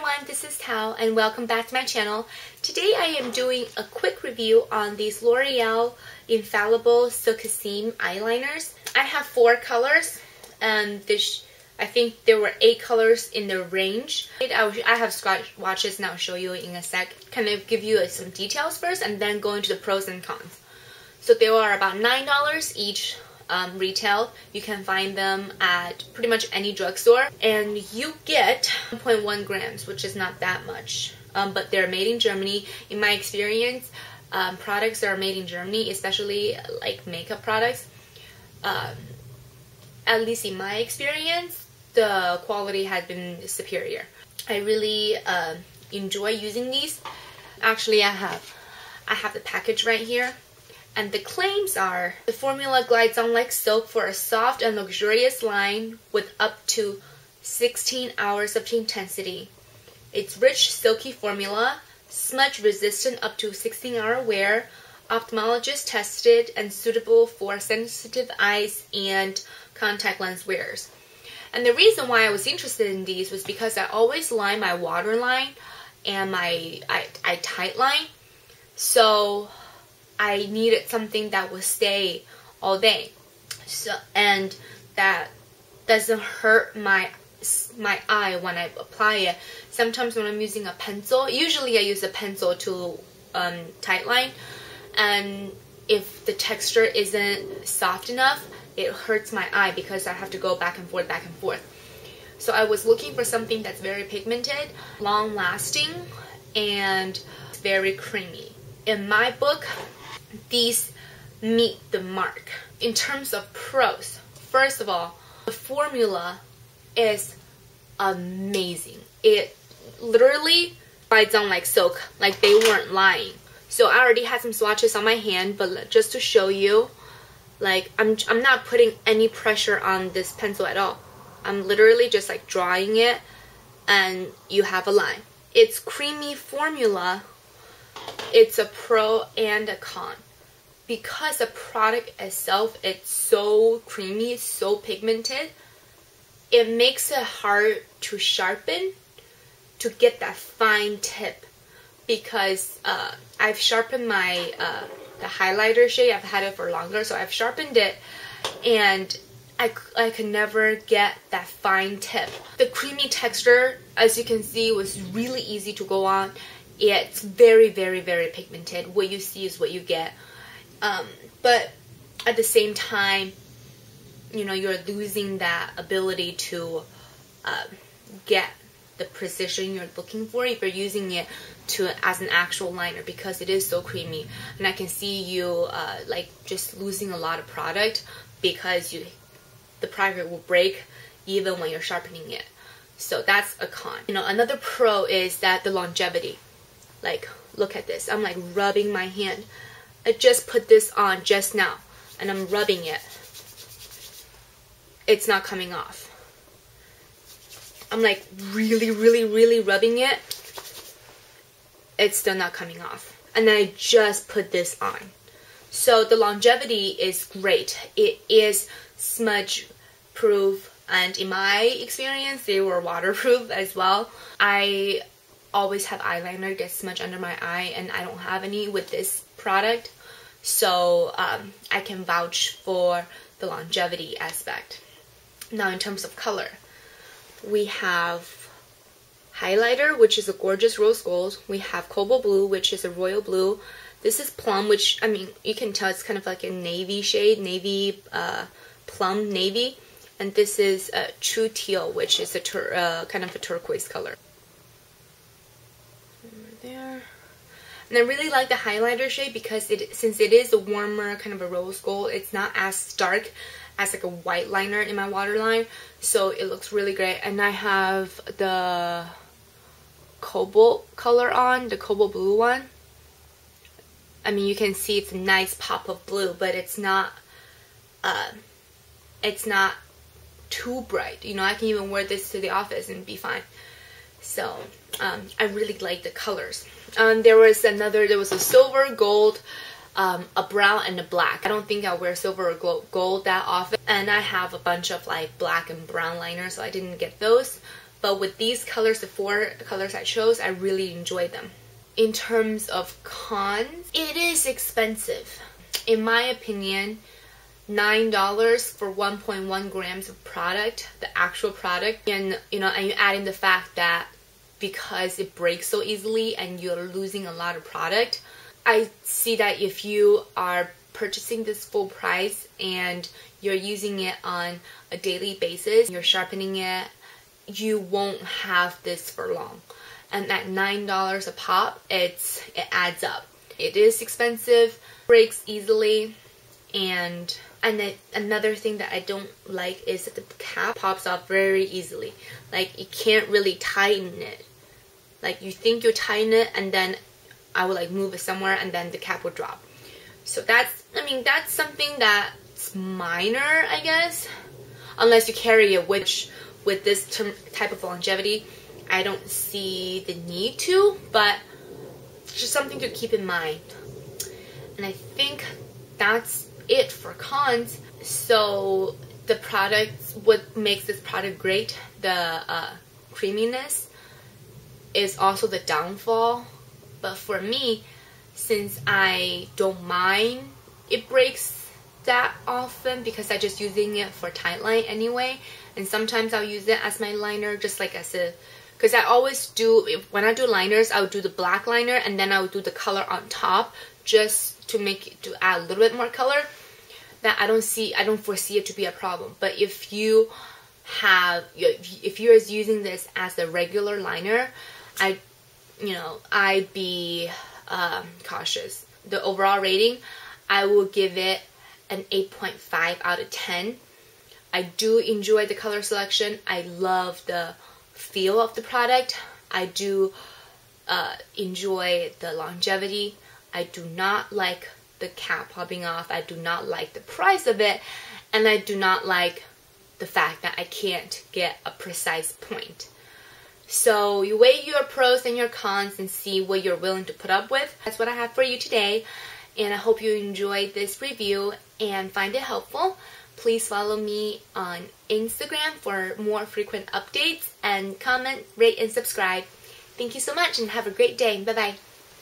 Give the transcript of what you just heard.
everyone, this is Teal and welcome back to my channel. Today I am doing a quick review on these L'Oreal Infallible Silkissime Eyeliners. I have 4 colors and I think there were 8 colors in the range. I have swatches and I'll show you in a sec. Kind of give you some details first and then go into the pros and cons. So they are about $9 each. Retail. You can find them at pretty much any drugstore, and you get 1.1 grams, which is not that much, but they're made in Germany. In my experience, products that are made in Germany, especially like makeup products, at least in my experience, the quality has been superior. I really enjoy using these. Actually, I have the package right here. And the claims are, the formula glides on like silk for a soft and luxurious line with up to 16 hours of intensity. Its rich, silky formula, smudge resistant up to 16-hour wear, ophthalmologist tested and suitable for sensitive eyes and contact lens wearers. And the reason why I was interested in these was because I always line my waterline and my eye tight line. So I needed something that would stay all day, and that doesn't hurt my eye when I apply it. Sometimes when I'm using a pencil, usually I use a pencil to tight line, and if the texture isn't soft enough, it hurts my eye because I have to go back and forth. So I was looking for something that's very pigmented, long lasting, and very creamy. In my book, these meet the mark. In terms of pros, first of all, the formula is amazing. It literally glides on like silk, like they weren't lying. So I already had some swatches on my hand, but just to show you, like I'm not putting any pressure on this pencil at all. I'm literally just like drawing it and you have a line. It's creamy formula. It's a pro and a con. Because the product itself, it's so creamy, so pigmented, it makes it hard to sharpen, to get that fine tip. Because I've sharpened my the highlighter shade, I've had it for longer, so I've sharpened it, and I could never get that fine tip. The creamy texture, as you can see, was really easy to go on. It's very, very, very pigmented. What you see is what you get. But at the same time, you know, you're losing that ability to get the precision you're looking for if you're using it as an actual liner, because it is so creamy. And I can see you like just losing a lot of product because the product will break even when you're sharpening it. So that's a con. You know, another pro is that the longevity. Like, look at this. I'm like rubbing my hand. I just put this on just now and I'm rubbing it. It's not coming off. I'm like really, really, really rubbing it. It's still not coming off. And then I just put this on. So the longevity is great. It is smudge proof, and in my experience they were waterproof as well. I always have eyeliner get smudge under my eye, and I don't have any with this product, so I can vouch for the longevity aspect. Now in terms of color, we have highlighter, which is a gorgeous rose gold. We have Cobalt Blue, which is a royal blue. This is Plum, which, I mean, you can tell it's kind of like a navy shade, navy, plum navy. And this is True Teal, which is a kind of a turquoise color. There. And I really like the highlighter shade because since it is a warmer kind of a rose gold, it's not as dark as like a white liner in my waterline, so it looks really great. And I have the cobalt color on, the Cobalt Blue one. I mean, you can see it's a nice pop of blue, but it's not too bright. You know, I can even wear this to the office and be fine. So I really like the colors. There was a silver, gold, a brown, and a black. I don't think I'll wear silver or gold that often, and I have a bunch of like black and brown liners, so I didn't get those. But with these colors, the 4 colors I chose, I really enjoyed them. In terms of cons, it is expensive. In my opinion, $9 for 1.1 grams of product, the actual product, and you add in the fact that because it breaks so easily and you're losing a lot of product, I see that if you are purchasing this full price and you're using it on a daily basis, you're sharpening it, you won't have this for long. And at $9 a pop, it adds up. It is expensive, breaks easily, and then another thing that I don't like is that the cap pops off very easily. Like, you can't really tighten it. Like, you think you tighten it, and then I will like move it somewhere, and then the cap will drop. So that's something that's minor, I guess, unless you carry it, which with this type of longevity, I don't see the need to, but just something to keep in mind. And I think that's it for cons. So the product, what makes this product great, the creaminess, is also the downfall. But for me, since I don't mind it breaks that often because I'm just using it for tight line anyway, and sometimes I'll use it as my liner, just like as a, because I always do, when I do liners, I'll do the black liner and then I'll do the color on top just to add a little bit more color. That I don't foresee it to be a problem. But if you're using this as a regular liner, I'd be cautious. The overall rating, I will give it an 8.5 out of 10. I do enjoy the color selection. I love the feel of the product. I do enjoy the longevity. I do not like the cap popping off. I do not like the price of it, and I do not like the fact that I can't get a precise point. So you weigh your pros and your cons and see what you're willing to put up with. That's what I have for you today, and I hope you enjoyed this review and find it helpful. Please follow me on Instagram for more frequent updates, and comment, rate, and subscribe. Thank you so much and have a great day. Bye-bye.